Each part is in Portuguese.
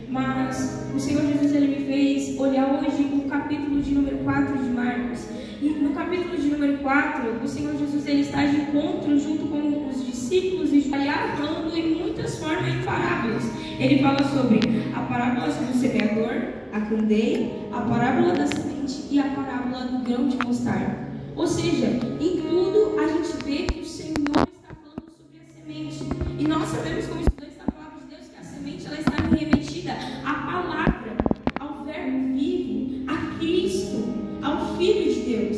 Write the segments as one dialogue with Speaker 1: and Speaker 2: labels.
Speaker 1: mas o Senhor Jesus ele me fez olhar hoje o capítulo de número 4 de Marcos. E no capítulo de número 4, o Senhor Jesus ele está de encontro junto com os discípulos e falando em muitas formas em parábolas. Ele fala sobre a parábola do semeador, a candeia, a parábola da semente e a parábola do grão de mostarda. Ou seja, em tudo a gente vê que o Senhor está falando sobre a semente. E nós sabemos, como estudantes da palavra de Deus, que a semente ela está remetida à palavra, ao verbo vivo, a Cristo, ao Filho de Deus.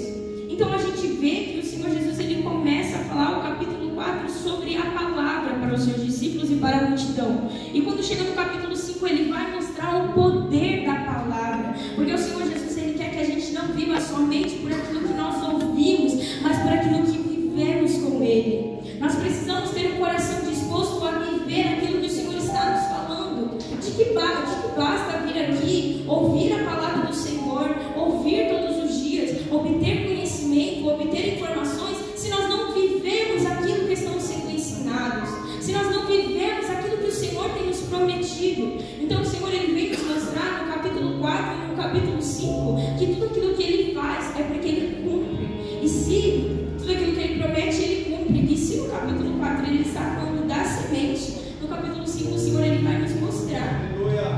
Speaker 1: Então a gente vê que o Senhor Jesus ele começa a falar o capítulo 4 sobre a palavra para os seus discípulos e para a multidão. E quando chega no capítulo 5, ele vai mostrar o poder da palavra. Porque o Senhor Jesus ele quer que a gente não viva somente por aquilo que nós ouvimos, mas por aquilo que vivemos com Ele. Nós precisamos ter um coração disposto a viver aquilo que o Senhor está nos falando. De que basta vir aqui, ouvir a palavra do Senhor, ouvir todos os dias, obter conhecimento, obter informações, se nós não vivemos aquilo que estamos sendo ensinados, se nós não vivemos aquilo que o Senhor tem nos prometido. Então o Senhor ele vem nos mostrar no capítulo 4 e no capítulo 5 que tudo aquilo que Ele faz é porque Ele cumpre. E se tudo aquilo que Ele promete, Ele cumpre. E se no capítulo 4 Ele está falando da semente, no capítulo 5 o Senhor ele vai nos mostrar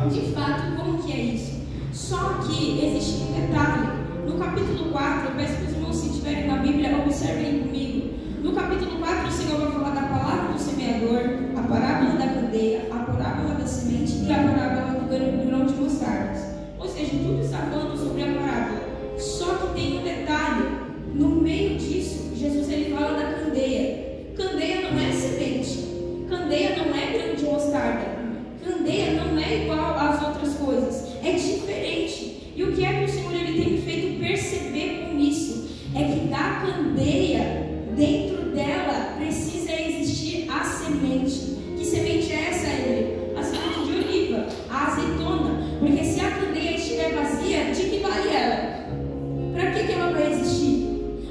Speaker 1: de fato como que é isso. Só que existe um detalhe. No capítulo 4, eu peço que os irmãos, se tiverem na Bíblia, observem comigo. No capítulo 4 o Senhor vai falar da palavra do semeador, a parábola da candeia, a parábola da semente e a parábola do grão de mostarda. Ou seja, tudo está falando sobre a parábola. Só que tem um detalhe. No meio disso, Jesus ele fala da candeia. Candeia não é semente. Candeia não é grão de mostarda. Candeia não é igual às outras coisas. É diferente. E o que é que o Senhor ele tem me feito perceber com isso? É que da candeia, dentro dela, precisa existir a semente. Que semente é essa, Ele? A semente de oliva, a azeitona. Porque se a candeia estiver vazia, de que vale ela? Para que ela vai existir?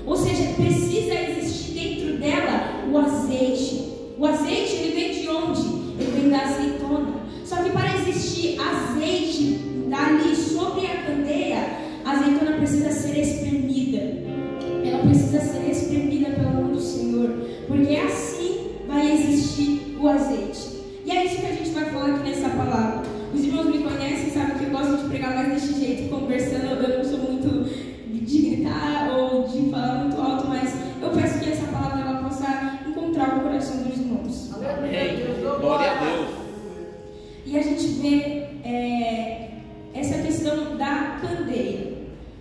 Speaker 1: Ou seja, precisa existir dentro dela o azeite. O azeite, ele vem de onde? Ele vem da azeitona. Só que para existir azeite ali sobre a candeia, a azeitona precisa ser espremida. Ela precisa ser espremida pela mão do Senhor. Porque assim vai existir o azeite. E é isso que a gente vai falar aqui nessa palavra. Os irmãos me conhecem, sabem que eu gosto de pregar mais desse jeito, conversando. Eu não sou muito de gritar ou de falar muito alto, mas eu peço que essa palavra ela possa encontrar o coração dos irmãos.
Speaker 2: Amém. Glória a Deus.
Speaker 1: E a gente vê essa questão da candeia.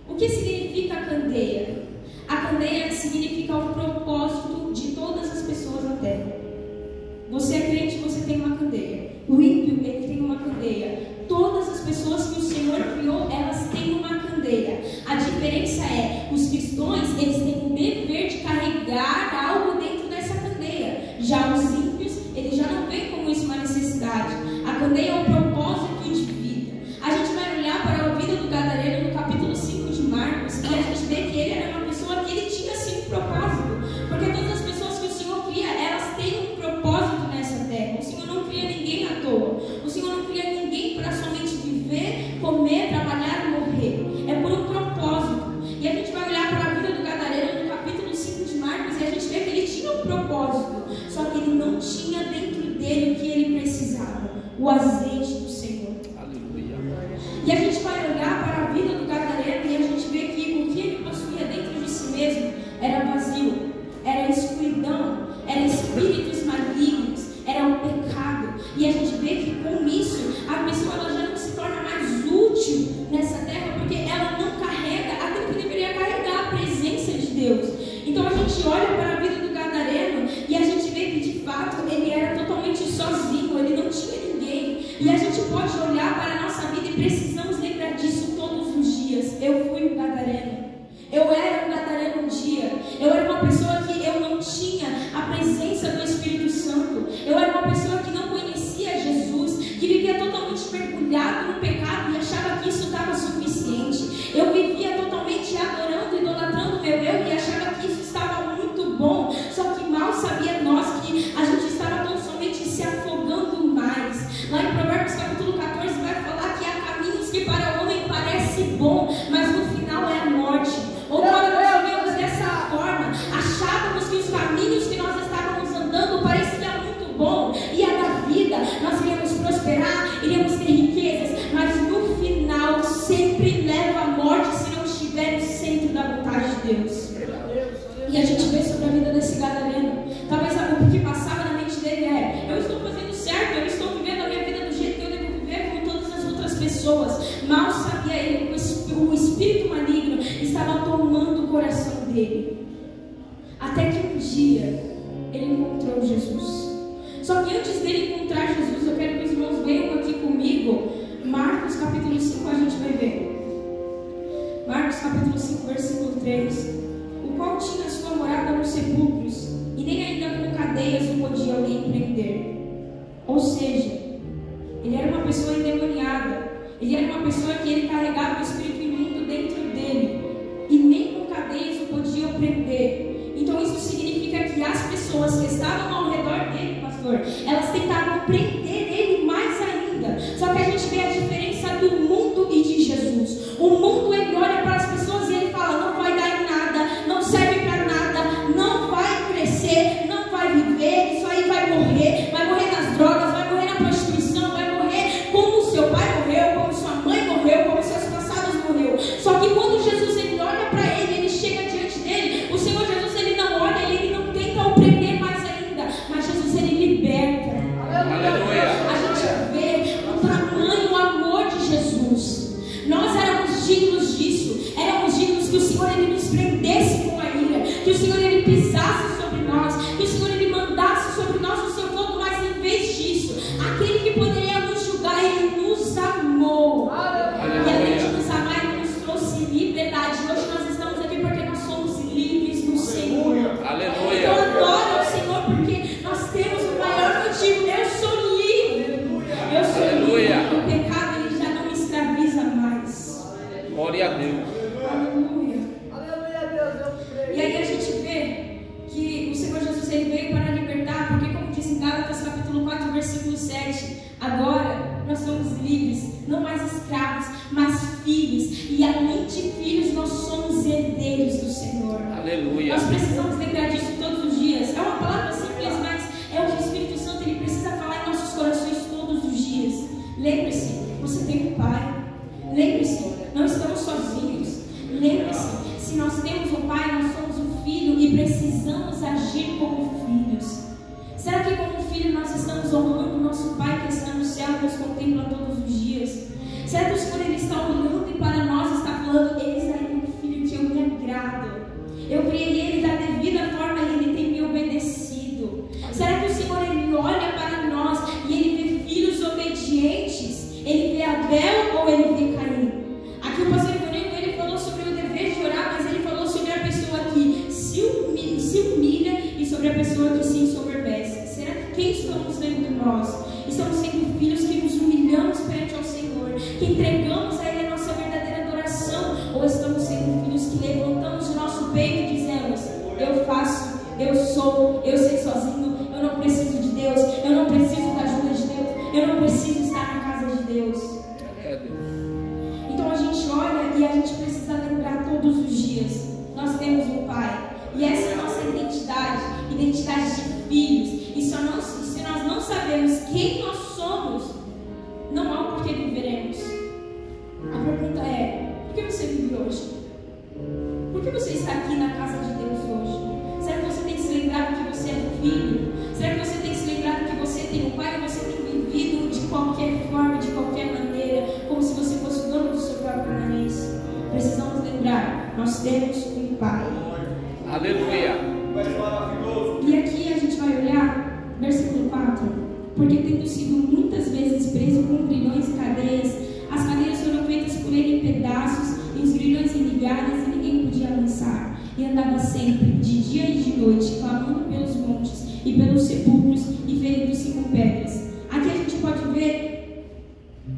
Speaker 1: O que significa a candeia? A candeia significa o propósito de todas as pessoas na terra. Você é crente, você tem uma candeia. O ímpio, ele tem uma candeia. Todas as pessoas que o Senhor criou, elas têm uma candeia. A diferença é, os cristãos, eles têm o dever de carregar algo dentro dessa candeia. Já os ímpios, eles já não veem como isso uma necessidade. A candeia é o propósito de vida. A gente vai olhar para a vida do gadareno no capítulo 5 de Marcos, e a gente vê que ele era uma pessoa que ele tinha sim um propósito. Porque todas as pessoas que o Senhor cria, elas têm um propósito nessa terra. O Senhor não cria ninguém à toa. O Senhor não cria ninguém para somente viver, comer, trabalhar e morrer. É por um propósito. E a gente vai olhar para a vida do gadareno no capítulo 5 de Marcos e a gente vê que ele tinha um propósito. Só que ele não tinha dentro dele o que ele precisava. O azeite do Senhor.
Speaker 2: Aleluia.
Speaker 1: E a gente vai olhar para a vida do gadareno e a gente vê que o que ele possuía dentro de si mesmo era vazio, era escuridão, era espíritos malignos, era o pecado. E a gente vê que com isso a pessoa ela já não se torna mais útil nessa terra, porque ela não carrega aquilo que deveria carregar, a presença de Deus. Então a gente olha para a vida do gadareno e a gente vê que de fato ele era totalmente sozinho, ele não tinha ninguém. E a gente pode olhar para a nossa vida e precisamos lembrar disso todos os dias. Eu fui um gadareno. Eu era um gadareno um dia. Eu era uma pessoa que eu não tinha a presença do Espírito Santo. Eu era uma pessoa que não conhecia Jesus, que vivia totalmente mergulhado no pecado e achava que isso estava suficiente. Eu vivia totalmente adorando, idolatrando meu eu e achava que isso estava muito bom. Só que mal sabia nós que a gente estava tão somente se afogando mais. Lá em Provérbios capítulo 14 vai falar pessoas. Mal sabia ele que o espírito maligno estava tomando o coração dele. Até que um dia ele encontrou Jesus. Só que antes dele encontrar Jesus, eu quero que os irmãos venham aqui comigo. Marcos capítulo 5 a gente vai ver. Marcos capítulo 5, versículo 3. O qual tinha sua morada nos sepulcros, e nem ainda com cadeias o podia alguém prender. Ou seja, ele era uma pessoa endemoniada. Ele era uma pessoa que ele carregava o espírito imundo dentro dele, e nem com cadeias o podiam prender. Então isso significa que as pessoas que estavam ao redor dele, pastor, elas tentavam prender ele mais ainda. Só que a gente vê a diferença do mundo e de Jesus. O mundo, ele olha para as pessoas e ele fala: não vai dar em nada, não serve para nada, não vai crescer, não vai viver, isso aí vai morrer nas drogas, vai morrer na prostituição, vai morrer como seu pai morreu, como sua mãe morreu, como seus passados morreu. Só que quando Jesus, ele olha para ele, ele chega diante dele, o Senhor Jesus, ele não olha, ele não tenta o prender mais ainda, mas Jesus, ele liberta.
Speaker 2: Aleluia.
Speaker 1: A gente vê o tamanho, o amor de Jesus. Nós éramos dignos disso, éramos dignos que o Senhor, ele nos prendesse com a ira, que o Senhor, ele pisasse sobre nós, que o Senhor, ele mandasse sobre nós o seu fogo, mas em vez disso, aquele que poderia nos julgar, ele nos amou. E além de nos amar, ele nos trouxe liberdade. Hoje nós estamos aqui porque nós somos livres no Senhor.
Speaker 2: Aleluia.
Speaker 1: Eu adoro o Senhor porque nós temos o maior motivo. Eu sou livre. Eu sou
Speaker 2: Aleluia.
Speaker 1: livre. O pecado, ele já não me escraviza mais.
Speaker 2: Glória a Deus.
Speaker 1: Aleluia.
Speaker 3: Aleluia, Deus, eu creio.
Speaker 1: E aí a gente vê que o Senhor Jesus, ele veio para libertar, porque como diz em Gálatas capítulo 4, versículo 7, agora nós somos livres, não mais escravos, mas filhos, e além de filhos, nós somos herdeiros do Senhor.
Speaker 2: Aleluia.
Speaker 1: Nós precisamos lembrar disso todos os dias. É uma palavra simples, mas é o que o Espírito Santo, ele precisa falar em nossos corações todos os dias. Lembre-se, você tem um Pai. Lembre-se, não estamos sozinhos. Lembre-se, se nós temos um Pai, nós somos um filho e precisamos agir como filhos. Será que como filho nós estamos honrando o nosso Pai que está no céu e nos contempla todos os dias? Será que o Senhor, ele está olhando e para nós está falando: eis aí um filho que eu me agrado, eu criei ele da devida forma e ele tem me obedecido? Será que o Senhor, ele olha para nós e ele vê filhos obedientes? Ele vê Abel ou ele vê Caim? Aqui o pastor Ivanildo, ele falou sobre o dever de orar, mas ele falou sobre a pessoa que se humilha e sobre a pessoa que se ensoberbece. Será que quem estamos sendo nós? Estamos sendo filhos que nos humilhamos perante ao Senhor, que entregamos a Ele a nossa verdadeira adoração, ou estamos sendo filhos que levantamos o nosso peito e dizemos: eu faço, eu sou, eu sei sozinho, eu não preciso de Deus, eu não preciso da ajuda de Deus, eu não preciso estar na casa de Deus. Então a gente olha e a gente precisa lembrar todos os dias: nós temos um Pai, e essa é a nossa identidade de filhos. E se nós não sabemos quem nós somos, não há o porquê viveremos. A pergunta é: por que você vive hoje? Por que você está aqui na casa de Deus hoje? Será que você tem que se lembrar que você é filho? Será que você tem que se lembrar que você tem um Pai e você tem vivido de qualquer forma, de qualquer maneira, como se você fosse o dono do seu próprio nariz? Precisamos lembrar: nós temos um Pai.
Speaker 2: Aleluia.
Speaker 1: E aqui a gente vai olhar versículo 4: porque tendo sido muitas vezes preso com grilhões e cadeias, as cadeias foram feitas por ele em pedaços e os grilhões em migalhas, e ninguém podia lançar, e andava sempre de dia e de noite, clamando pelos montes e pelos sepulcros e ferindo-se com pedras. Aqui a gente pode ver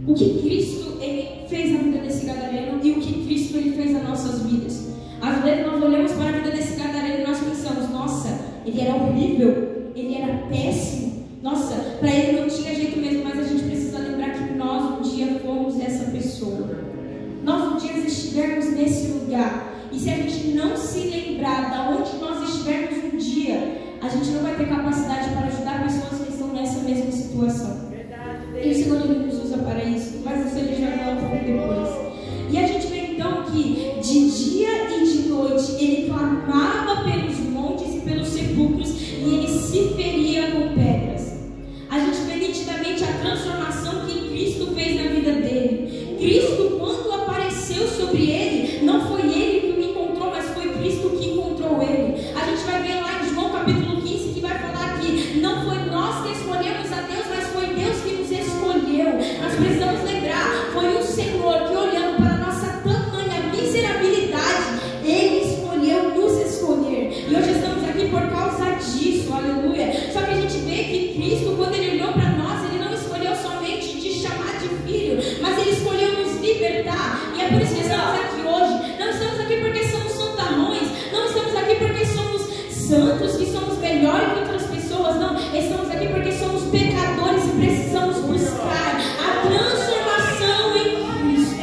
Speaker 1: o que Cristo, ele fez na vida desse gadareno e o que Cristo, ele fez nas nossas vidas. Às vezes nós olhamos para a vida desse gadareno e nós pensamos: nossa, ele era horrível, ele era péssimo, nossa, para ele não tinha jeito mesmo. Mas a gente precisa lembrar que nós um dia fomos essa pessoa. Nós um dia estivermos nesse lugar, e se a gente não se lembrar de onde nós estivermos um dia, a gente não vai ter capacidade para ajudar pessoas que estão nessa mesma situação. E o Senhor, ele nos usa para isso, mas isso ele já fala um pouco depois. E a gente vê então que de dia e de noite ele clamava pelos montes e pelos sepulcros, e ele se feria com pedras. A gente vê nitidamente a transformação que Cristo fez na vida dele. Cristo, quando apareceu sobre ele, não foi ele que o encontrou, mas foi Cristo que encontrou ele. A gente vai ver lá em João capítulo 15 que vai falar que não foi nós que escolhemos a Deus, mas foi Deus que nos escolheu. Nós precisamos lembrar, foi o Senhor que, olhando para a nossa tamanha miserabilidade, Ele escolheu nos escolher. E hoje estamos aqui por causa disso, aleluia. Só que a gente vê que Cristo, quando Ele olhou para nós, Ele não escolheu somente de chamar de filho, mas Ele escolheu nos libertar. E é por isso que estamos aqui hoje. Não estamos aqui porque somos santarrões, não estamos aqui porque somos santos, que somos melhores que outras pessoas, não. Estamos aqui porque somos pecadores e precisamos buscar a transformação em Cristo.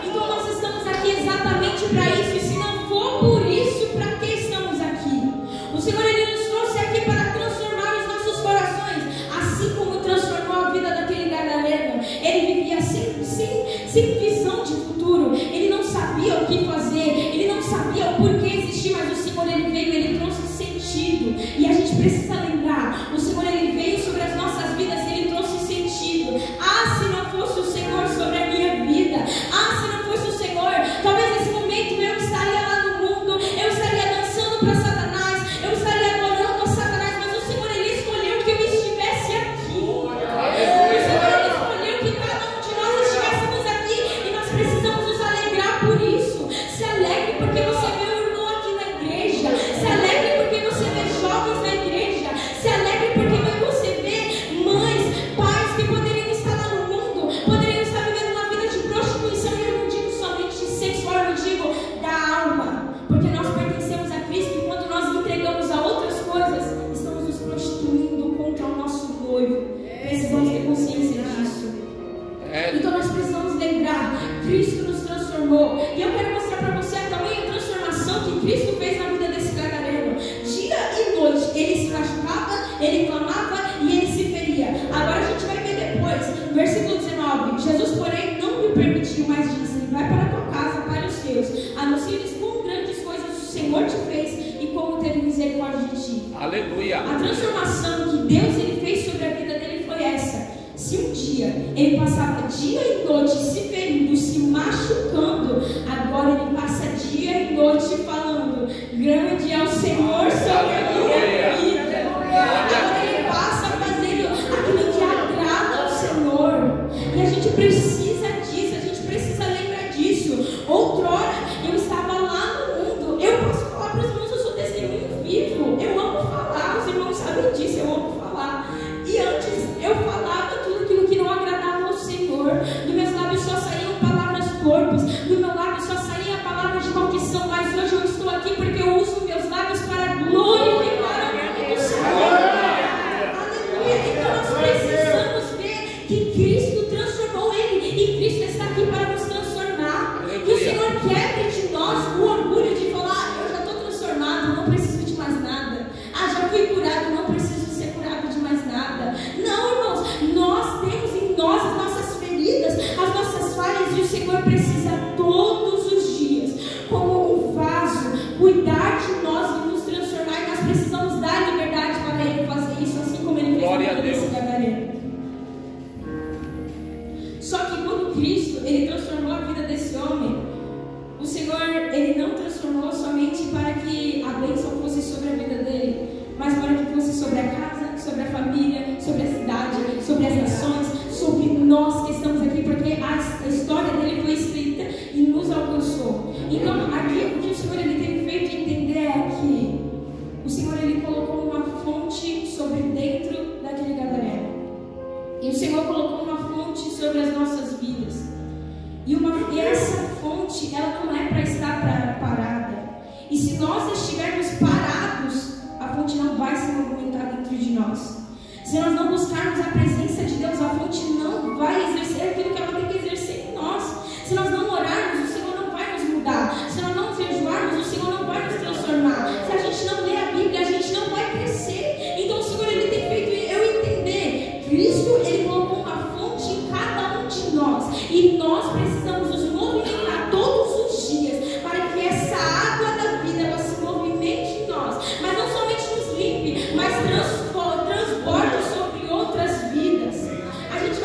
Speaker 1: Então nós estamos aqui exatamente para isso. E se não for por isso, para que estamos aqui? O Senhor, Ele nos trouxe aqui para transformar os nossos corações, assim como transformou a vida daquele gadareno. Ele vivia sem visão de futuro. Ele não sabia o que fazer, ele não sabia o porquê existir, mas o Senhor, Ele veio, Ele trouxe sentido. E a gente precisa lembrar, o Senhor, Ele veio sobre as nossas vidas e Ele trouxe sentido. Ah, se não fosse o Senhor sobre a minha vida, ah, se não fosse o Senhor, talvez nesse momento eu estaria lá no mundo, eu estaria dançando para Satanás, eu estaria adorando a Satanás, mas o Senhor, Ele escolheu que eu estivesse aqui. O Senhor, Ele escolheu que cada um de nós estivéssemos aqui, e nós precisamos nos alegrar por isso. Se alegre porque você vê o irmão aqui na igreja, se alegre porque você vê jovens na igreja, se alegre porque você vê mães, pais que poderiam estar lá no mundo, poderiam estar vivendo uma vida de prostituição, e eu não digo somente sexual, eu digo da alma, porque nós pertencemos a Cristo, e quando nós entregamos a outras coisas, estamos nos prostituindo contra o nosso noivo. Precisamos ter consciência disso. Então nós precisamos lembrar, Cristo nos transformou, e eu quero mostrar para você a tamanha transformação que Cristo fez na vida desse gadareno. Dia e noite ele se machucava, ele clamava e ele se feria. Agora a gente vai ver depois, versículo 19: Jesus, porém, não lhe permitiu mais disso. Vai para a tua casa, para os teus, anuncie-lhes quão grandes coisas o Senhor te fez e como teve misericórdia de ti.
Speaker 2: Aleluia.
Speaker 1: A transformação que Deus, Ele fez sobre a vida dele foi essa. Se um dia ele passava dia e noite se ferindo, se machucando, agora ele passa dia e noite falando: grande é o Senhor sobre a minha vida. Agora ele passa fazendo aquilo que agrada ao Senhor. E a gente precisa disso, a gente precisa lembrar disso. Outrora eu estava lá no mundo, eu posso falar para os irmãos, eu sou testemunho vivo, eu amo falar, os irmãos sabem disso, eu amo falar. E antes eu falava tudo aquilo que não agradava ao Senhor. Dos meus lábios só saíam palavras torpes, do meu lábio só saía palavras de maldição. Mas hoje eu estou aqui porque eu uso meus lábios para glorificar o nome do Senhor. Aleluia. Então nós precisamos ver que Cristo transformou ele, e Cristo está aqui para nos transformar. Que o Senhor quebre de nós o orgulho de falar: eu já estou transformado, não preciso de mais nada. Ah, já fui curado, não preciso ser curado de mais nada. Não, irmãos, nós temos em nós as nossas feridas, as nossas falhas, e o Senhor precisa todos os dias, como um vaso, cuidar de nós e nos transformar. E nós precisamos dar liberdade para Ele fazer isso, assim como Ele fez na vida desse gadareno. Só que quando Cristo, Ele transformou a vida desse homem, o Senhor, Ele não transformou somente para que a bênção fosse sobre a vida dele, mas para que fosse sobre a casa, sobre a família, sobre a cidade, sobre as nações, sobre nós que estamos aqui, porque a história dele foi escrita e nos alcançou. Então, aqui o que o Senhor, Ele tem feito entender é que o Senhor, Ele colocou uma fonte sobre dentro daquele gadareno, e o Senhor colocou uma fonte sobre as nossas vidas, e essa fonte, ela não é para estar parada. E se nós estivermos parados, a fonte não vai se movimentar dentro de nós. Se nós não buscarmos a presença de Deus, a fonte não vai exercer aquilo que ela tem que exercer em nós. Se nós não orarmos, o Senhor não vai nos mudar. Se nós não jejuarmos, o Senhor não vai nos transformar. Se a gente não ler a Bíblia, a gente não vai crescer. Então o Senhor, Ele tem feito eu entender. Cristo, Ele colocou uma fonte em cada um de nós, e nós precisamos nos movimentar todos os dias para que essa água da vida, ela se movimente em nós, mas não somente nos limpe, mas transporte sobre outras vidas. A gente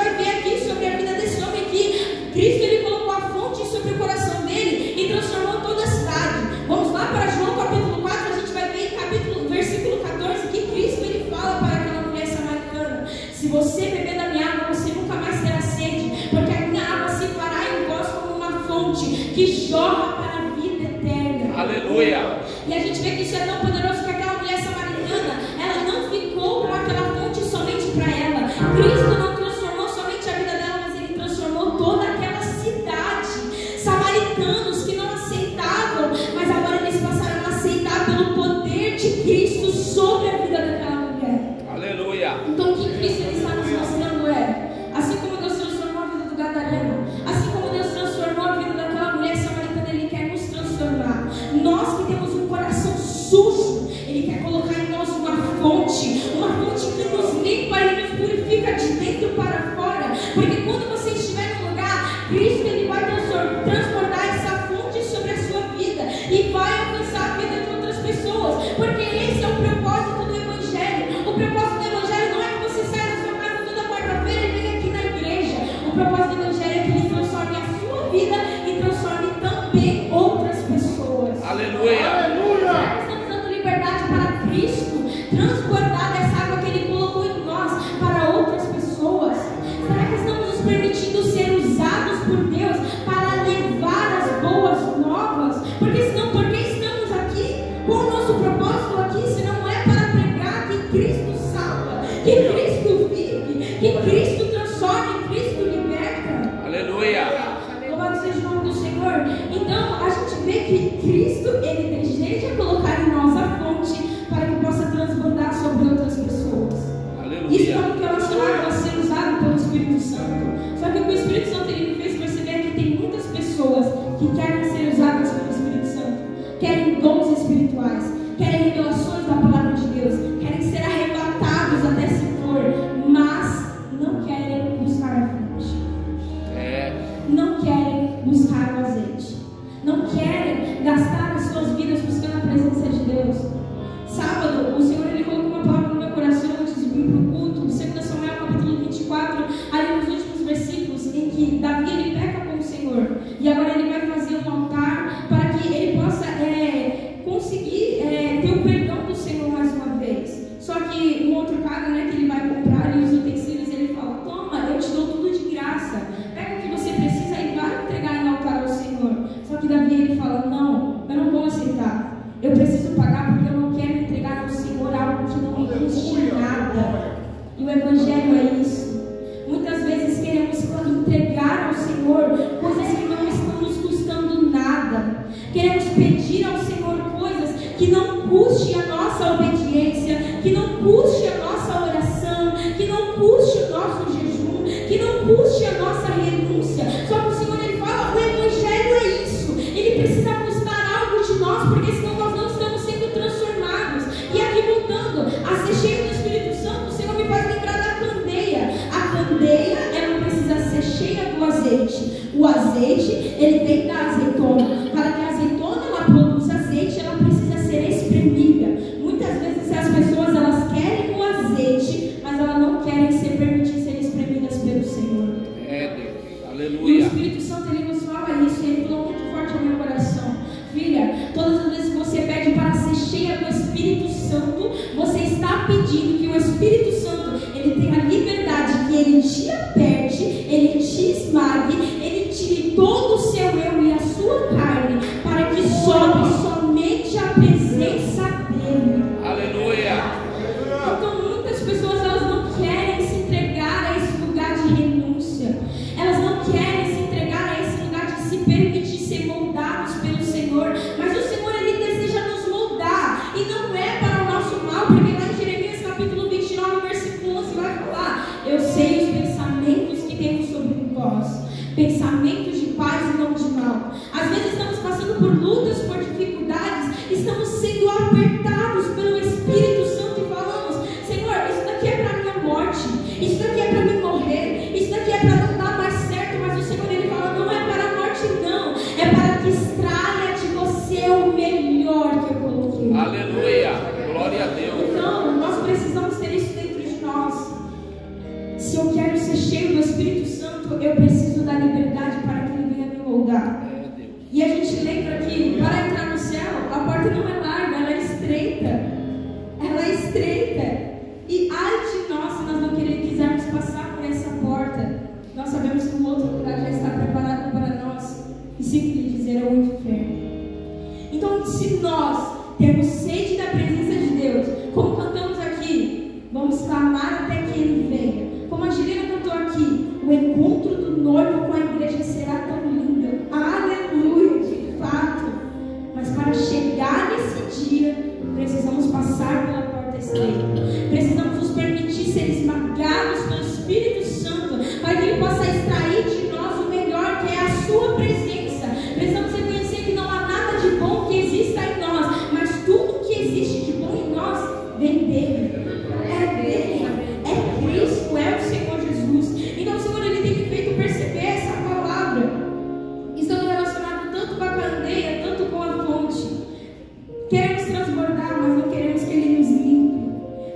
Speaker 1: que jorra para a vida eterna.
Speaker 2: Aleluia.
Speaker 1: E a gente vê que isso é tão poderoso que aquela mulher samaritana, ela não ficou com aquela fonte somente para ela. Cristo não transformou somente a vida dela, mas Ele transformou toda aquela cidade. Samaritanos que não aceitavam, mas agora eles passaram a aceitar pelo poder de Cristo sobre a vida daquela mulher.
Speaker 2: Aleluia.
Speaker 1: Então o que Cristo ele está nos mostrando é, assim como Deus transformou a vida do gadareno, assim como Deus transformou a vida daquela mulher samaritana, Ele quer nos transformar. Nós que temos um coração sujo, Ele quer colocar em nós uma fonte que nos limpa e nos purifica de dentro para fora. Porque quando você estiver no lugar, Cristo ele vai transportar essa fonte sobre a sua vida e vai alcançar a vida de outras pessoas. Porque esse é o propósito do Evangelho. O propósito do Evangelho não é que você saia da sua casa toda quarta-feira e venha aqui na igreja. O propósito do Evangelho é que Ele transforme a sua vida e transforme também outras pessoas.
Speaker 2: Aleluia.
Speaker 1: Estamos dando liberdade para Cristo transbordar dessa água que Ele colocou em nós para outras pessoas. Será que estamos nos permitindo ser usados por Deus para levar as boas novas? Porque senão, por que estamos aqui? Qual o nosso propósito aqui? Se não é para pregar que Cristo salva, que Cristo vive, que Cristo transforma, que Cristo liberta.
Speaker 2: Aleluia.
Speaker 1: Louvado seja o nome do Senhor. Então, a gente vê que Cristo, Ele deseja colocar em nós a fonte para que possa transbordar sobre outras pessoas. Isso é muito relacionado a ser usado pelo Espírito Santo. Só que o que o Espírito Santo ele me fez perceber é que tem muitas pessoas que querem ser usadas pelo Espírito Santo, querem dons espirituais, querem revelações da palavra de Deus, querem ser arrebatados até se for, mas não querem buscar a fonte. Não querem buscar o azeite. Não querem gastar as suas vidas buscando a presença de Deus. Sábado, o Senhor ele colocou uma palavra no meu coração antes de vir para o culto. 2 Samuel capítulo 24, ali nos últimos versículos, em que Davi ele peca com o Senhor. E agora ele vai fazer um altar para que ele possa conseguir ter o perdão do Senhor mais uma vez. Só que um outro cara, né, que ele vai comprar ali os utensílios, ele fala: toma, eu te dou tudo de graça. Pega o que você precisa e vai entregar em altar ao Senhor. Só que Davi ele fala: não, eu não vou aceitar. Eu preciso pagar porque eu não quero entregar ao Senhor algo que não me custe nada. E o Evangelho é isso. Muitas vezes queremos entregar ao Senhor coisas que não estão nos custando nada. Queremos pedir ao Senhor coisas que não custe a nossa obediência, que não custe a nossa oração, que não custe o nosso jejum, que não custe a nossa renúncia. Só que o Senhor ele fala: o Evangelho é isso. Ele precisa custar algo de nós, porque senão nós não estamos sendo transformados. E aqui voltando a ser cheio do Espírito Santo, o Senhor me faz lembrar da candeia. A candeia, ela precisa ser cheia do azeite. O azeite, ele vem da azeitona. Para que a azeitona ela produza azeite, ela precisa ser espremida. Muitas vezes as pessoas elas querem o azeite, mas elas não querem permitir ser espremidas pelo Senhor.
Speaker 2: Deus. Aleluia.
Speaker 1: E o Espírito Santo ele nos fala isso, e ele falou muito forte ao meu coração: filha, todas as vezes que você pede para ser cheia do Espírito Santo, você está pedindo que o Espírito Santo ele tenha liberdade, que ele te aperte, ele te esmague, ele tire todo o seu eu e a sua carne, para que sobre somente a presença dele.
Speaker 2: Aleluia.
Speaker 1: Então muitas pessoas elas não querem se entregar a esse lugar de renúncia. Elas não querem se entregar a esse lugar de se permitir ser moldados pelo Senhor. Mas o Senhor ele deseja nos moldar, e não é para o nosso mal, porque lá em Jeremias capítulo 29 versículo 11 vai falar: eu sei os pensamentos que tenho sobre vós, pensamentos de paz e não de mal. Às vezes estamos passando por lutas, por dificuldades, estamos sendo apertados pelo Espírito Santo e falamos: Senhor, isso daqui é para minha morte, isso daqui é para mim morrer, isso daqui é para não dar mais certo. Mas o Senhor ele fala: não é para a morte não, é para que extraia de você o melhor que eu coloquei.
Speaker 2: Aleluia. Glória a Deus.
Speaker 1: Então, nós precisamos ter isso dentro de nós. Se eu quero ser cheio do Espírito Santo, eu preciso da liberdade para que Ele venha me moldar.
Speaker 2: Deus.
Speaker 1: E a gente lembra que para entrar no céu, a porta não é larga, ela é estreita. Ela é estreita. E ai de nós se nós não quisermos passar por essa porta. Nós sabemos que um outro lugar já está preparado para nós. E sinto lhe dizer, se nós temos sede da presença de Deus, como cantamos aqui, vamos clamar até que Ele venha. Como a Juliana cantou aqui, o encontro do noivo com a igreja será tão lindo. Aleluia, de fato. Mas para chegar nesse dia, precisamos passar pela porta estreita. Precisamos nos permitir ser esmagados pelo Espírito Santo, para que Ele possa extrair de nós o melhor, que é a sua presença. Precisamos reconhecer que não há nada de bom que exista em nós, mas tudo que existe de bom em nós vem dele. É dele, é Cristo, é o Senhor Jesus. Então o Senhor, Ele tem me feito perceber essa palavra, estando relacionado tanto com a candeia, tanto com a fonte. Queremos transbordar, mas não queremos que Ele nos limpe.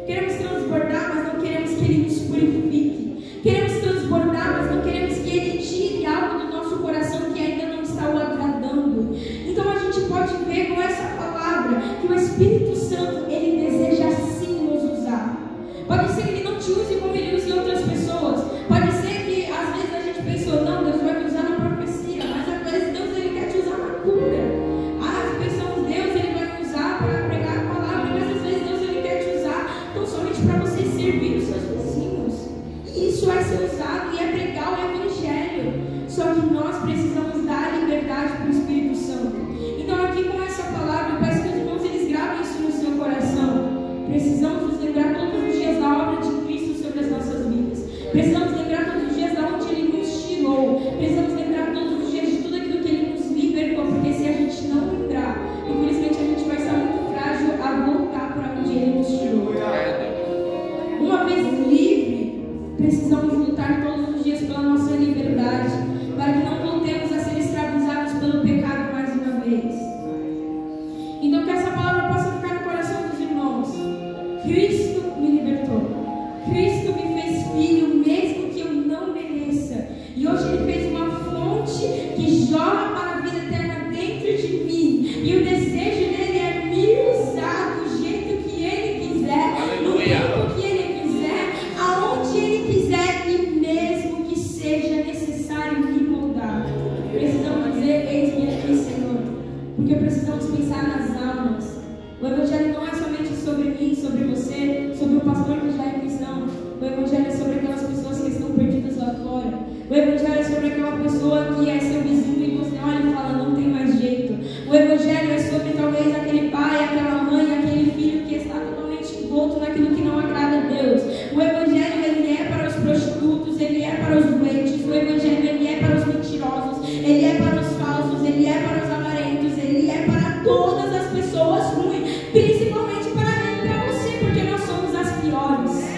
Speaker 1: Queremos transbordar, mas não queremos que Ele nos purifique. Queremos transbordar, mas não queremos que Ele tire algo do nosso coração que ainda não está o agradando. Então a gente pode ver com essa palavra que o Espírito Santo, Ele deseja sim nos usar. Pode ser que Ele não te use como Ele usa outras pessoas. Pode ser que às vezes a gente pensou, não, Deus vai me usar na profecia, mas às vezes Deus, Ele quer te usar na cura. Pensamos, Deus, Ele vai me usar para pregar a palavra, mas às vezes Deus, Ele quer te usar tão somente para você servir os seus vizinhos. E isso é ser usado e é pregar o Evangelho. Só que nós precisamos dar liberdade para o Espírito Santo. Então aqui com essa palavra, eu peço que os irmãos eles gravem isso no seu coração. Precisamos nos lembrar todos os dias da obra de Cristo sobre as nossas vidas. Precisamos lembrar todos os dias da onde Ele nos tirou. Precisamos lembrar todos os dias de tudo aquilo que Ele nos libertou. Porque se a gente não lembrar, infelizmente a gente vai estar muito frágil a voltar para onde Ele nos tirou. Uma vez livre, precisamos lutar todos os dias pela nossa liberdade, para que não voltemos a ser escravizados pelo pecado mais uma vez. Então que essa palavra possa ficar no coração dos irmãos. Cristo me libertou. Cristo me fez filho, mesmo que eu não mereça. E hoje Ele fez uma fonte que jorra para a vida eterna dentro de mim. E o desejo dele é me usar do jeito que Ele quiser, no tempo que Ele quiser, aonde Ele quiser, e mesmo que seja necessário me moldar. Precisamos dizer, eis-me aqui, Senhor, porque precisamos pensar nas almas. O Evangelho não é somente sobre mim, sobre você, sobre o pastor que já é cristão. O Evangelho é sobre aquelas pessoas que estão perdidas lá fora. O Evangelho é sobre aquela pessoa que é seu vizinho e você olha e fala, não tem mais jeito. O Evangelho é sobre talvez aquele pai, aquela mãe, aquele filho que está totalmente envolto naquilo que não agrada a Deus. O Evangelho, ele é para os prostitutos, ele é para os doentes. O Evangelho, ele é para os mentirosos, ele é para os falsos, ele é para os avarentos, ele é para todas as pessoas ruins, principalmente para mim e para você, porque nós somos as piores.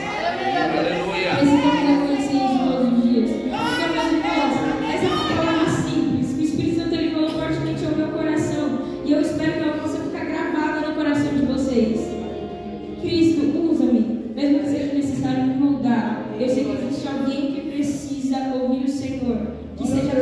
Speaker 2: Aleluia.
Speaker 1: Precisamos reconhecer isso todos os dias. Então, meus irmãos, essa é uma palavra simples, que o Espírito Santo ele falou fortemente ao meu coração, e eu espero que ela possa ficar gravada no coração de vocês. Cristo, usa-me, mesmo que seja necessário me moldar. Eu sei que existe alguém que precisa ouvir o Senhor, que seja